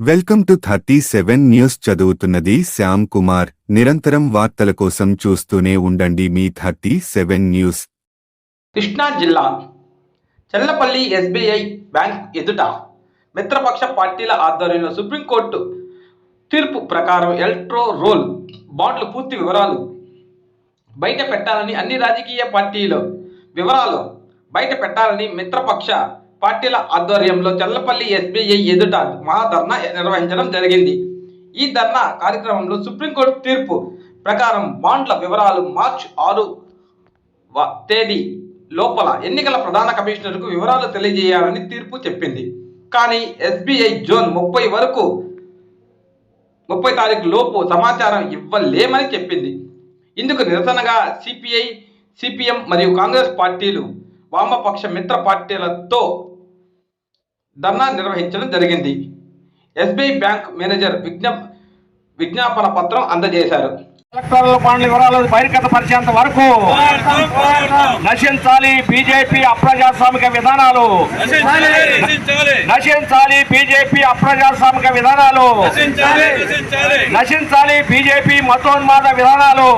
Welcome to 37 news. చదువుతున్నది శ్యామ్ కుమార్. నిరంతరం వార్తల కోసం చూస్తూనే ఉండండి మీ 37 న్యూస్. కృష్ణా జిల్లా చెల్లపల్లి ఎస్బీఐ బ్యాంక్ ఎదుట మిత్రపక్ష పార్టీల ఆధ్వర్యంలో సుప్రీంకోర్టు తీర్పు ప్రకారం ఎలక్ట్రో రోల్ బాండ్ల పూర్తి వివరాలు బయట పెట్టాలని, అన్ని రాజకీయ పార్టీల వివరాలు బయట పెట్టాలని మిత్రపక్ష పార్టీల ఆధ్వర్యంలో చెల్లపల్లి ఎస్బీఐ ఎదుట మహాధర్నా నిర్వహించడం జరిగింది. ఈ ధర్నా కార్యక్రమంలో సుప్రీంకోర్టు తీర్పు ప్రకారం బాండ్ల వివరాలు మార్చి 6వ తేదీ లోపల ఎన్నికల ప్రధాన కమిషనర్కు వివరాలు తెలియజేయాలని తీర్పు చెప్పింది. కానీ ఎస్బీఐ జూన్ 30 తారీఖు లోపు సమాచారం ఇవ్వలేమని చెప్పింది. ఇందుకు నిరసనగా సిపిఐ, సిపిఎం మరియు కాంగ్రెస్ పార్టీలు వామపక్ష మిత్ర పార్టీలతో ధర్నా నిర్వహించడం జరిగింది. ఎస్బీఐ బ్యాంక్ మేనేజర్ విజ్ఞాపన పత్రం అందజేశారు. ఎలక్ట్రల్ బాండ్ల వివరాలు బహిర్గతపరిచేంత వరకు నశించాలి బీజేపీ అప్రజాస్వామిక విధానాలు, నశించాలి బీజేపీ అప్రజాస్వామిక విధానాలు, నశించాలి బీజేపీ మతోన్మాద విధానాలు,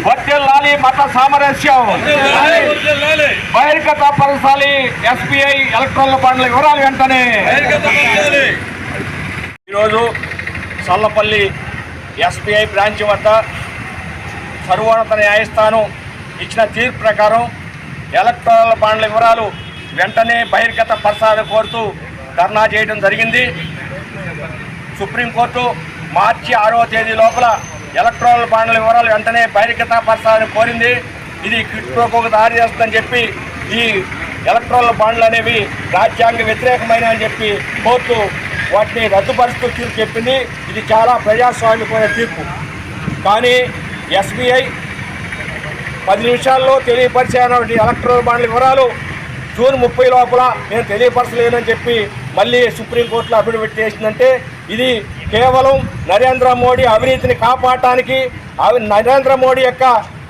వర్ధిల్లాలి మత సామరస్యం, బహిర్గతపరచాలి ఎస్బీఐ ఎలక్ట్రల్ బాండ్ల వివరాలు వెంటనే. ఈరోజు చల్లపల్లి ఎస్బీఐ బ్రాంచ్ వద్ద సర్వోన్నత న్యాయస్థానం ఇచ్చిన తీర్పు ప్రకారం ఎలక్ట్రల్ బాండ్ల వివరాలు వెంటనే బహిర్గత పరచాలని కోరుతూ ధర్నా చేయడం జరిగింది. సుప్రీంకోర్టు మార్చి 6వ తేదీ లోపల ఎలక్ట్రల్ బాండ్ల వివరాలు వెంటనే బహిర్గత పరచాలని కోరింది. ఇది కిట్టుకోకు దారి చేస్తుందని చెప్పి ఈ ఎలక్ట్రల్ బాండ్లు అనేవి రాజ్యాంగ వ్యతిరేకమైన అని చెప్పి కోర్టు వాటిని రద్దుపరుస్తూ తీర్పు చెప్పింది. ఇది చాలా ప్రజాస్వామికమైన తీర్పు. కానీ ఎస్బీఐ 10 నిమిషాల్లో తెలియపరిచేటువంటి ఎలక్ట్రల్ బాండ్ల వివరాలు జూన్ 30 లోపల నేను తెలియపరచలేనని చెప్పి మళ్ళీ సుప్రీంకోర్టులో అఫిడవిట్ చేసిందంటే ఇది కేవలం నరేంద్ర మోడీ అవినీతిని కాపాడటానికి, నరేంద్ర మోడీ యొక్క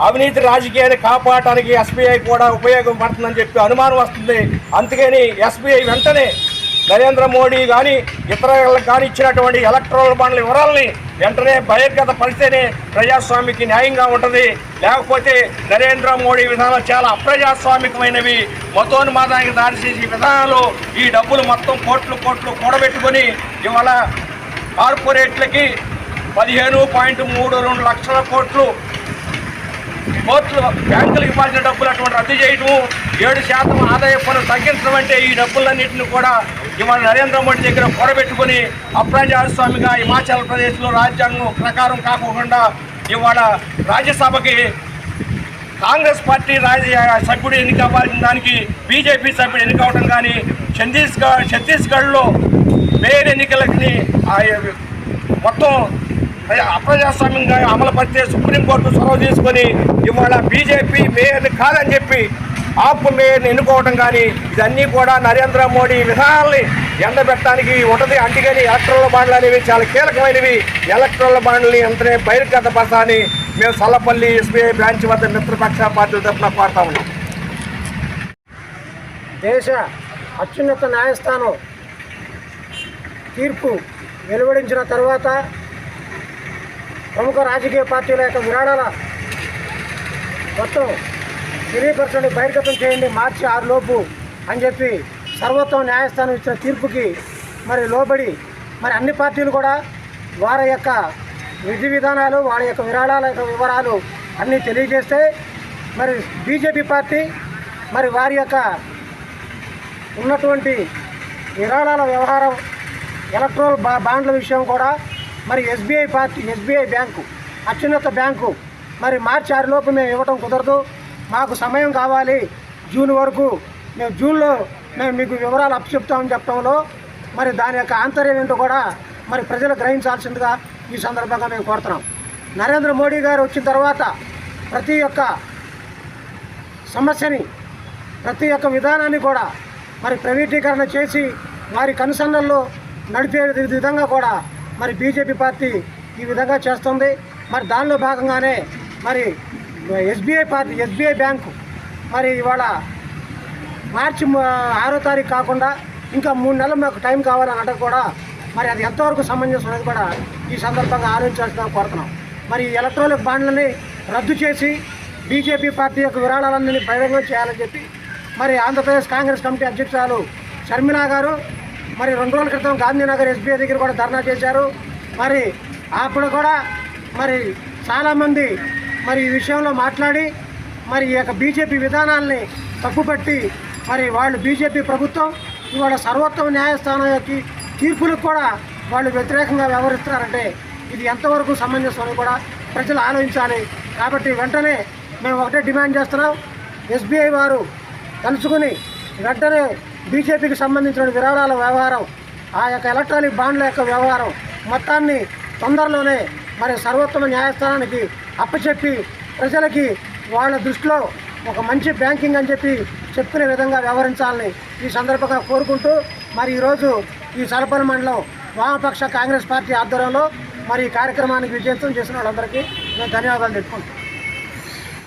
అవినీతి రాజకీయాన్ని కాపాడటానికి ఎస్బీఐ కూడా ఉపయోగపడుతుందని చెప్పి అనుమానం వస్తుంది. అందుకని ఎస్బీఐ వెంటనే నరేంద్ర మోడీ కానీ ఇతరులకు కానీ ఇచ్చినటువంటి ఎలక్ట్రల్ బాండ్ల వివరాలని వెంటనే బహిర్గత పరిస్తేనే ప్రజాస్వామికి న్యాయంగా ఉంటుంది. లేకపోతే నరేంద్ర మోడీ విధానాలు చాలా అప్రజాస్వామికమైనవి, మతోన్మాదానికి దారితీసే విధానాలు. ఈ డబ్బులు మొత్తం కోట్లు కూడబెట్టుకొని ఇవాళ కార్పొరేట్లకి 15.32 లక్షల కోట్లు బ్యాంకులకు ఇవ్వాల్సిన డబ్బులు అటువంటి రద్దు చేయటము, 7% ఆదాయ పన్ను తగ్గించడం అంటే ఈ డబ్బులన్నింటినీ కూడా ఇవాళ నరేంద్ర మోడీ దగ్గర కూడబెట్టుకుని అప్రజాస్వామిగా హిమాచల్ ప్రదేశ్లో రాజ్యాంగం ప్రకారం కాకుండా ఇవాళ రాజ్యసభకి కాంగ్రెస్ పార్టీ సభ్యుడు ఎన్నికవ్వాల్సిన దానికి బీజేపీ సభ్యుడు ఎన్నికవడం కానీ, ఛత్తీస్గఢ్లో మేయర్ ఎన్నికలకి మొత్తం అప్రజాస్వామ్యంగా అమలుపరిచే సుప్రీంకోర్టు చొరవ తీసుకొని ఇవాళ బీజేపీ మేయర్ని కాదని చెప్పి ఆప్ మేయర్ని ఎన్నుకోవడం కానీ ఇదన్నీ కూడా నరేంద్ర మోడీ విధానాల్ని ఎండబెట్టడానికి ఉంటుంది. అందుకని ఎలక్ట్రల్ బాండ్లు అనేవి చాలా కీలకమైనవి. ఎలక్ట్రల్ బాండ్లని వెంటనే బహిర్గతపరచాలని మేము చల్లపల్లి ఎస్బీఐ బ్రాంచ్ వద్ద మిత్రపక్ష పార్టీల తరఫున కోరుతా ఉన్నాం. దేశ అత్యున్నత న్యాయస్థానం తీర్పు వెలువడించిన తర్వాత ప్రముఖ రాజకీయ పార్టీల యొక్క విరాళాల మొత్తం తెలియపరచండి, బహిర్గతం చేయండి మార్చి 6 లోపు అని చెప్పి సర్వోత్తమ న్యాయస్థానం ఇచ్చిన తీర్పుకి లోబడి అన్ని పార్టీలు కూడా వారి యొక్క విధి విధానాలు, వాళ్ళ యొక్క విరాళాల యొక్క వివరాలు అన్నీ తెలియజేస్తే బీజేపీ పార్టీ వారి యొక్క ఉన్నటువంటి విరాళాల వ్యవహారం ఎలక్ట్రల్ బాండ్ల విషయం కూడా ఎస్బీఐ బ్యాంకు అత్యున్నత బ్యాంకు మార్చి 6 లోపు మేము ఇవ్వటం కుదరదు, మాకు సమయం కావాలి, జూన్ వరకు మేము జూన్లో మీకు వివరాలు అప్పచెప్తామని చెప్పడంలో దాని యొక్క ఆంతర్యం ఏంటో కూడా ప్రజలు గ్రహించాల్సిందిగా ఈ సందర్భంగా మేము కోరుతున్నాం. నరేంద్ర మోడీ గారు వచ్చిన తర్వాత ప్రతి ఒక్క సమస్యని, ప్రతి ఒక్క విధానాన్ని కూడా ప్రైవేటీకరణ చేసి వారి కనుసన్నల్లో నడిపే విధంగా కూడా బీజేపీ పార్టీ ఈ విధంగా చేస్తుంది. దానిలో భాగంగానే ఎస్బీఐ బ్యాంకు ఇవాళ మార్చి 6వ తారీఖు కాకుండా ఇంకా 3 నెలలు మాకు టైం కావాలని అంటే కూడా మరి అది ఎంతవరకు సమంజసం అనేది కూడా ఈ సందర్భంగా ఆలోచించాల్సిన కోరుతున్నాం. మరి ఈ ఎలక్ట్రానిక్ బాండ్లని రద్దు చేసి బీజేపీ పార్టీ యొక్క విరాళాలన్నీ బహిరంగం చేయాలని చెప్పి మరి ఆంధ్రప్రదేశ్ కాంగ్రెస్ కమిటీ అధ్యక్షురాలు షర్మిలా గారు మరి 2 రోజుల క్రితం గాంధీనగర్ ఎస్బీఐ దగ్గర కూడా ధర్నా చేశారు. మరి అప్పుడు కూడా మరి చాలామంది మరి ఈ విషయంలో మాట్లాడి మరి ఈ యొక్క బీజేపీ విధానాల్ని తప్పుపట్టి మరి వాళ్ళు బీజేపీ ప్రభుత్వం ఇవాళ సర్వోత్తమ న్యాయస్థానం యొక్క తీర్పులకు కూడా వాళ్ళు వ్యతిరేకంగా వ్యవహరిస్తున్నారంటే ఇది ఎంతవరకు సమంజసం అని కూడా ప్రజలు ఆలోచించాలి. కాబట్టి వెంటనే మేము ఒకటే డిమాండ్ చేస్తున్నాం, ఎస్బీఐ వారు కలుసుకుని వెంటనే బీజేపీకి సంబంధించిన విరాళాల వ్యవహారం, ఆ యొక్క ఎలక్ట్రానిక్ బాండ్ల యొక్క వ్యవహారం మొత్తాన్ని తొందరలోనే మరి సర్వోత్తమ న్యాయస్థానానికి అప్పచెప్పి ప్రజలకి వాళ్ళ దృష్టిలో ఒక మంచి బ్యాంకింగ్ అని చెప్పి చెప్పుకునే విధంగా వ్యవహరించాలని ఈ సందర్భంగా కోరుకుంటూ మరి ఈరోజు ఈ సలపల్లి మండలం వామపక్ష కాంగ్రెస్ పార్టీ ఆధ్వర్యంలో మరి ఈ కార్యక్రమానికి విజయవంతం చేసిన వాళ్ళందరికీ నేను ధన్యవాదాలు తెలుపుకుంటాను.